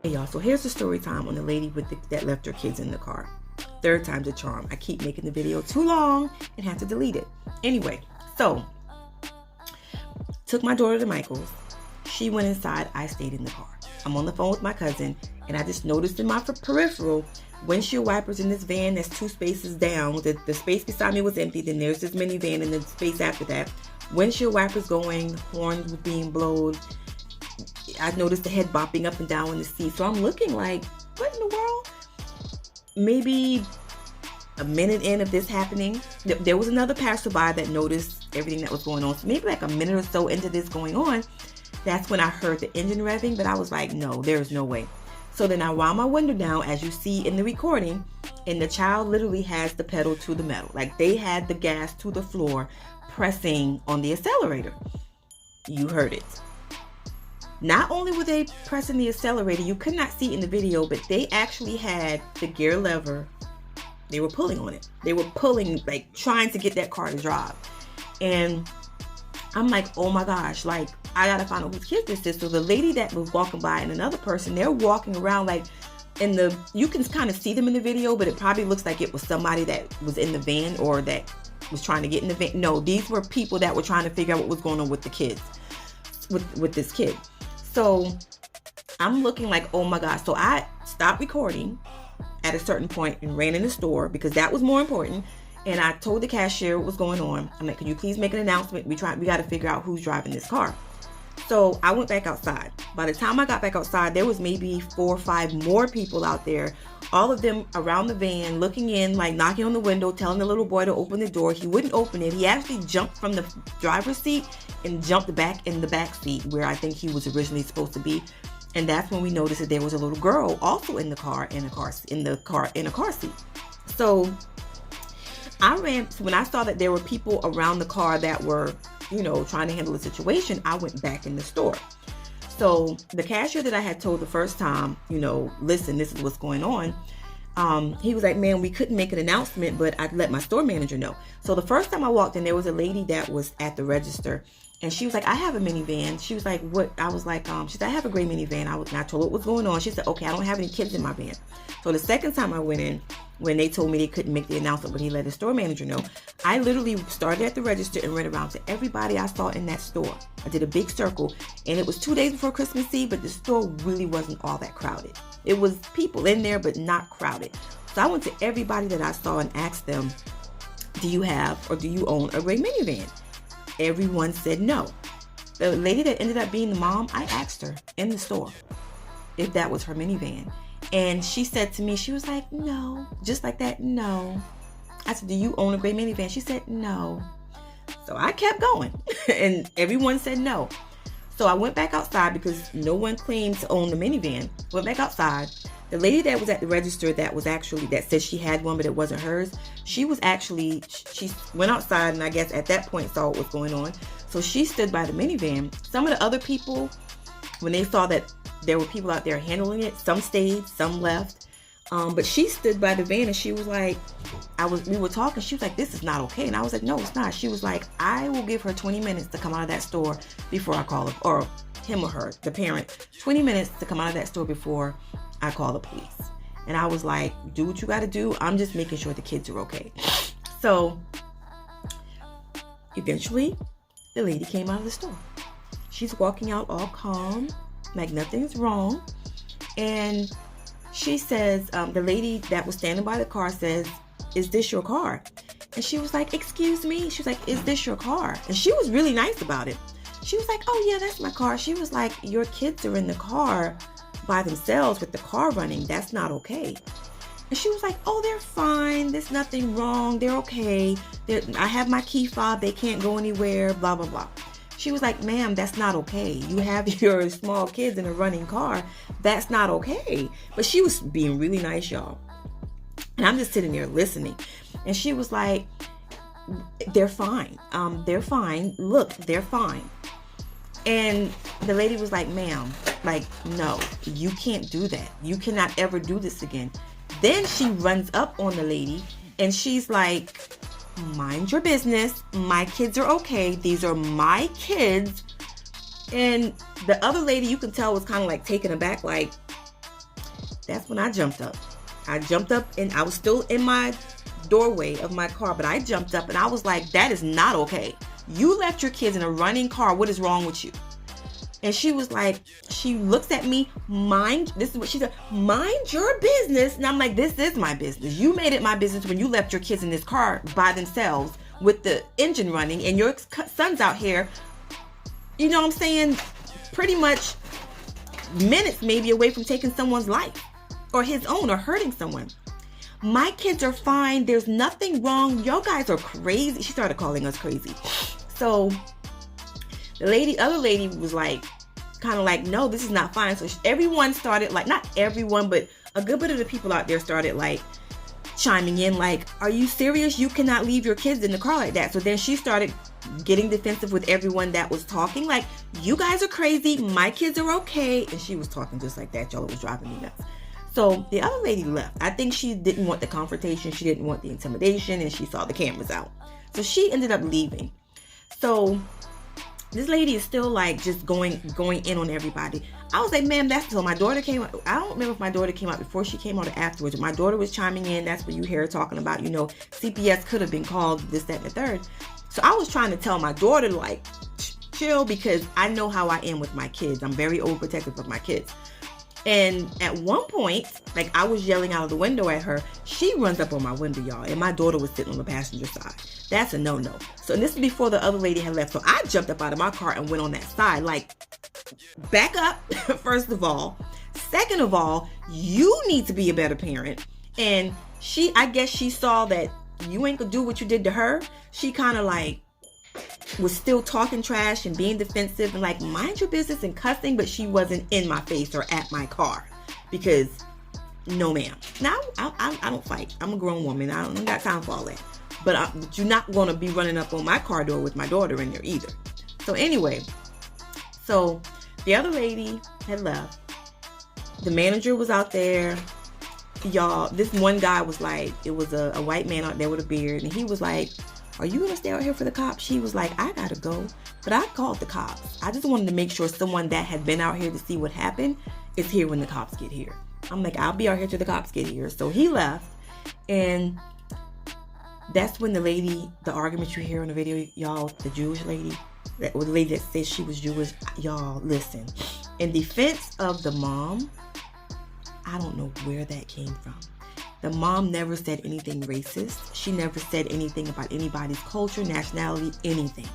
Hey y'all, so here's the story time on the lady that left her kids in the car. Third time's a charm. I keep making the video too long and have to delete it. Anyway, so took my daughter to Michael's. She went inside. I stayed in the car. I'm on the phone with my cousin, and I just noticed in my peripheral windshield wipers in this van that's 2 spaces down. The space beside me was empty. Then there's this minivan in the space after that. Windshield wipers going, horns being blown. I noticed the head bopping up and down in the seat. So I'm looking like, what in the world? Maybe a minute in of this happening, there was another passerby that noticed everything that was going on. So maybe like a minute or so into this going on, that's when I heard the engine revving. But I was like, no, there's no way. So then I wound my window down, as you see in the recording, and the child literally has the pedal to the metal. Like they had the gas to the floor, pressing on the accelerator. You heard it. Not only were they pressing the accelerator, you could not see in the video, but they actually had the gear lever. They were pulling on it. They were pulling, like trying to get that car to drive. And I'm like, oh my gosh, like I gotta find out whose kid this is. So the lady that was walking by and another person, they're walking around like you can kind of see them in the video, but it probably looks like it was somebody that was in the van or that was trying to get in the van. No, these were people that were trying to figure out what was going on with the kids, with this kid. So I'm looking like, oh my gosh. So I stopped recording at a certain point and ran in the store because that was more important. And I told the cashier what was going on. I'm like, can you please make an announcement? We got to figure out who's driving this car. So I went back outside. By the time I got back outside, there was maybe 4 or 5 more people out there, all of them around the van, looking in, like knocking on the window, telling the little boy to open the door. He wouldn't open it. He actually jumped from the driver's seat and jumped back in the back seat where I think he was originally supposed to be. And that's when we noticed that there was a little girl also in the car, in a car seat. So I ran. When I saw that there were people around the car that were, trying to handle the situation, I went back in the store. So the cashier that I had told the first time, listen, this is what's going on. He was like, man, we couldn't make an announcement, but I'd let my store manager know. So the first time I walked in, there was a lady that was at the register. And she was like, I have a minivan. She was like, what? I was like, she said, I have a gray minivan. And I told her what was going on. She said, okay, I don't have any kids in my van. So the second time I went in, when they told me they couldn't make the announcement, but he let the store manager know, I literally started at the register and ran around to everybody I saw in that store. I did a big circle, and it was 2 days before Christmas Eve, but the store really wasn't all that crowded. It was people in there, but not crowded. So I went to everybody that I saw and asked them, do you have or do you own a gray minivan? Everyone said no. The lady that ended up being the mom, I asked her in the store if that was her minivan. And she said to me, she was like, no. Just like that, no. I said, do you own a gray minivan? She said, no. So I kept going. And everyone said no. So I went back outside because no one claimed to own the minivan. Went back outside. The lady that was at the register that said she had one, but it wasn't hers. She went outside and I guess at that point saw what was going on. So she stood by the minivan. Some of the other people, when they saw that there were people out there handling it, some stayed, some left. But she stood by the van and she was like, we were talking. She was like, this is not okay. And I was like, no, it's not. She was like, I will give her 20 minutes to come out of that store before I call her, or him or her, the parent, 20 minutes to come out of that store before I call the police. And I was like, do what you got to do. I'm just making sure the kids are okay. So eventually the lady came out of the store. She's walking out all calm, like nothing's wrong. And she says, the lady that was standing by the car says, is this your car? And she was like, excuse me. She was like, is this your car? And she was really nice about it. She was like, oh yeah, that's my car. She was like, your kids are in the car by themselves with the car running. That's not okay. And she was like, oh, they're fine. There's nothing wrong. They're okay. I have my key fob. They can't go anywhere, blah, blah, blah. She was like, ma'am, that's not okay. You have your small kids in a running car. That's not okay. But she was being really nice, y'all. And I'm just sitting there listening. And she was like, they're fine. They're fine. Look, they're fine. And the lady was like, ma'am, like, no, you can't do that. You cannot ever do this again. Then she runs up on the lady and she's like, mind your business. My kids are okay. These are my kids. And the other lady, you can tell, was kind of like taken aback, like, That's when I jumped up. I jumped up and I was still in my doorway of my car, but I jumped up and I was like, that is not okay. You left your kids in a running car. What is wrong with you? And she was like, she looks at me, this is what she said, mind your business. And I'm like, this is my business. You made it my business when you left your kids in this car by themselves with the engine running and your son's out here, you know what I'm saying, pretty much minutes maybe away from taking someone's life or his own or hurting someone. My kids are fine. There's nothing wrong. Y'all guys are crazy. She started calling us crazy. So the other lady was like, kind of like, no, this is not fine. So everyone started like, not everyone, but a good bit of the people out there started like chiming in like, are you serious? You cannot leave your kids in the car like that. So then she started getting defensive with everyone that was talking like, you guys are crazy. My kids are okay. And she was talking just like that, y'all. It was driving me nuts. So the other lady left. I think she didn't want the confrontation. She didn't want the intimidation, and she saw the cameras out. So she ended up leaving. So this lady is still like just going in on everybody. I was like, ma'am, that's till my daughter came out. I don't remember if my daughter came out before she came out or afterwards. My daughter was chiming in. That's what you hear her talking about. You know, CPS could have been called, this, that, and the third. So I was trying to tell my daughter, like, chill, because I know how I am with my kids. I'm very overprotective of my kids. And at one point, like, I was yelling out of the window at her. She runs up on my window, y'all, and my daughter was sitting on the passenger side. That's a no-no. So, and this is before the other lady had left. So I jumped up out of my car and went on that side. Like, back up, first of all. Second of all, you need to be a better parent. And I guess she saw that you ain't gonna do what you did to her. She kind of like was still talking trash and being defensive and like, mind your business and cussing, but she wasn't in my face or at my car because no ma'am. Now I don't fight. I'm a grown woman. I don't got time for all that. But you're not going to be running up on my car door with my daughter in there either. So anyway, so the other lady had left. The manager was out there. Y'all, this one guy was like, it was a white man out there with a beard, and he was like, are you gonna stay out here for the cops? She was like, I gotta go. But I called the cops. I just wanted to make sure someone that had been out here to see what happened is here when the cops get here. I'm like, I'll be out here till the cops get here. So he left, and that's when the argument you hear on the video, y'all, the Jewish lady, the lady that says she was Jewish, y'all, listen. In defense of the mom, I don't know where that came from. The mom never said anything racist. She never said anything about anybody's culture, nationality, anything.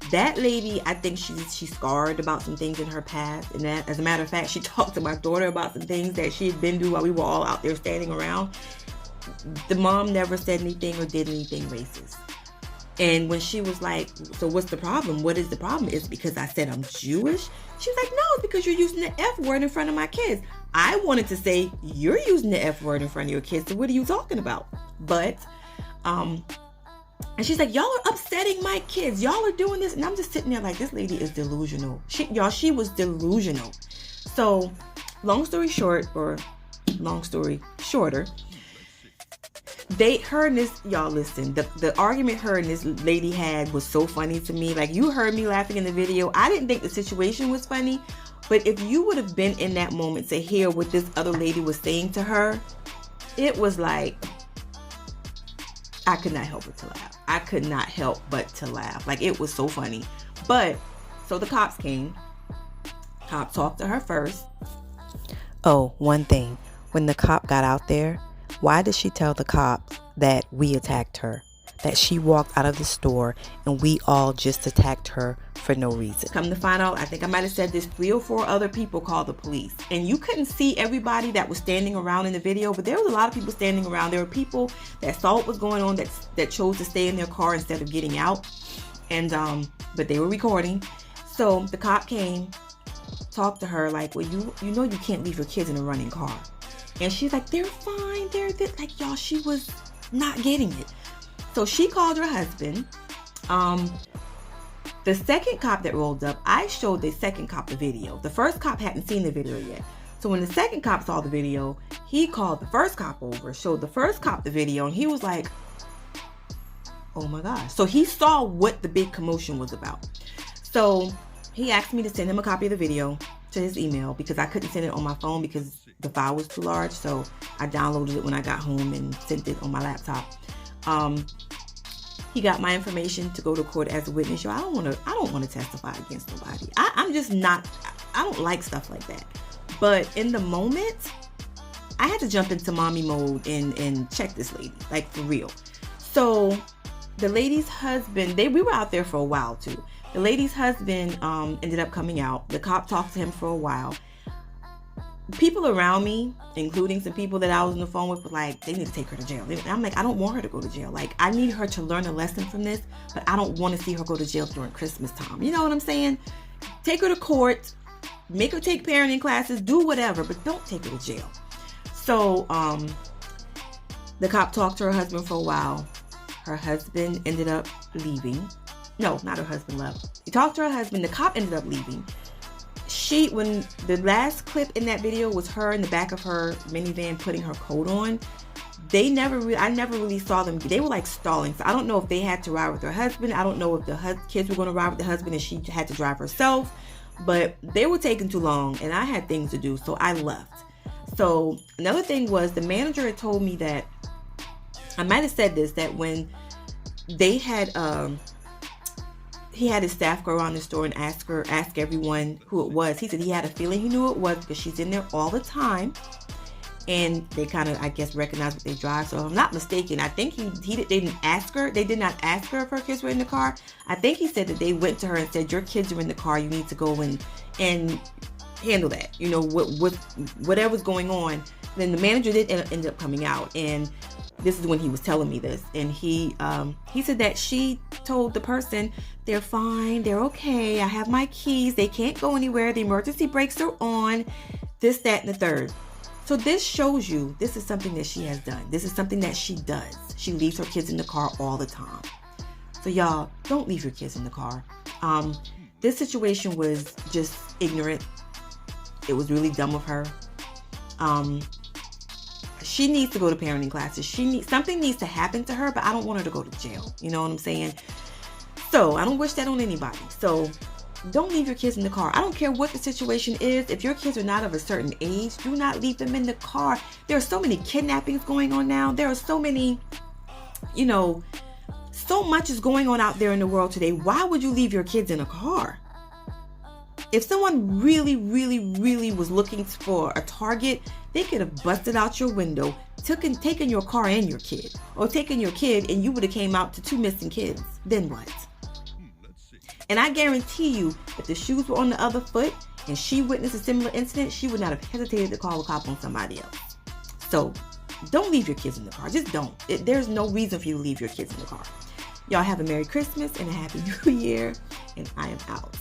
That lady, I think she's scarred about some things in her past. And that, as a matter of fact, she talked to my daughter about some things that she had been through while we were all out there standing around. The mom never said anything or did anything racist. And when she was like, so what's the problem? What is the problem? It's because I said I'm Jewish? She was like, no, it's because you're using the F word in front of my kids. I wanted to say, you're using the F word in front of your kids, so what are you talking about? But, and she's like, y'all are upsetting my kids. Y'all are doing this. And I'm just sitting there like, this lady is delusional. She was delusional. So, long story short, or long story shorter, y'all listen, the argument her and this lady had was so funny to me. Like, you heard me laughing in the video. I didn't think the situation was funny, but if you would have been in that moment to hear what this other lady was saying to her, it was like, I could not help but to laugh. I could not help but to laugh. Like, it was so funny. But, so the cops came. Cop talked to her first. Oh, one thing. When the cop got out there, why did she tell the cops that we attacked her? That she walked out of the store and we all just attacked her for no reason? Come to find out, I think I might have said this, 3 or 4 other people called the police. And you couldn't see everybody that was standing around in the video, but there was a lot of people standing around. There were people that saw what was going on that chose to stay in their car instead of getting out. And but they were recording. So the cop came, talked to her like, well, you know you can't leave your kids in a running car. And she's like, they're fine. They're like, y'all, she was not getting it. So she called her husband. The second cop that rolled up, I showed the second cop the video. The first cop hadn't seen the video yet. So when the second cop saw the video, he called the first cop over, showed the first cop the video, and he was like, oh my gosh. So he saw what the big commotion was about. So he asked me to send him a copy of the video to his email because I couldn't send it on my phone because the file was too large, so I downloaded it when I got home and sent it on my laptop. He got my information to go to court as a witness. I don't want to testify against nobody. I'm just not. I don't like stuff like that. But in the moment, I had to jump into mommy mode and check this lady, like for real. So the lady's husband, we were out there for a while too. The lady's husband ended up coming out. The cop talked to him for a while. People around me, including some people that I was on the phone with, were like, they need to take her to jail. I'm like, I don't want her to go to jail. Like, I need her to learn a lesson from this, but I don't want to see her go to jail during Christmas time. You know what I'm saying? Take her to court, make her take parenting classes, do whatever, but don't take her to jail. So the cop talked to her husband for a while. Her husband ended up leaving. No, not her husband left. He talked to her husband. The cop ended up leaving. When the last clip in that video was her in the back of her minivan putting her coat on, I never really saw them. They were like stalling. So I don't know if they had to ride with her husband. I don't know if the kids were going to ride with the husband and she had to drive herself. But they were taking too long and I had things to do, so I left. So another thing was, the manager had told me that, I might have said this, that when they had he had his staff go around the store and ask everyone who it was. He said he had a feeling he knew it was because she's in there all the time. And they kind of, I guess, recognize what they drive. So if I'm not mistaken, I think they didn't ask her. They did not ask her if her kids were in the car. I think he said that they went to her and said, your kids are in the car. You need to go and handle that. You know, whatever's going on. Then the manager did end up coming out, and this is when he was telling me this, and he said that she told the person, they're fine, they're okay, I have my keys, they can't go anywhere, the emergency brakes are on, this, that, and the third. So this shows you, this is something that she has done. This is something that she does. She leaves her kids in the car all the time. So y'all, don't leave your kids in the car. This situation was just ignorant. It was really dumb of her. She needs to go to parenting classes. Something needs to happen to her, but I don't want her to go to jail. You know what I'm saying? So I don't wish that on anybody. So don't leave your kids in the car. I don't care what the situation is. If your kids are not of a certain age, do not leave them in the car. There are so many kidnappings going on now. There are so many, so much is going on out there in the world today. Why would you leave your kids in a car? If someone really, really, really was looking for a target, they could have busted out your window, taken your car and your kid, or taken your kid and you would have came out to 2 missing kids. Then what? And I guarantee you, if the shoes were on the other foot and she witnessed a similar incident, she would not have hesitated to call a cop on somebody else. So don't leave your kids in the car. Just don't. There's no reason for you to leave your kids in the car. Y'all have a Merry Christmas and a Happy New Year, and I am out.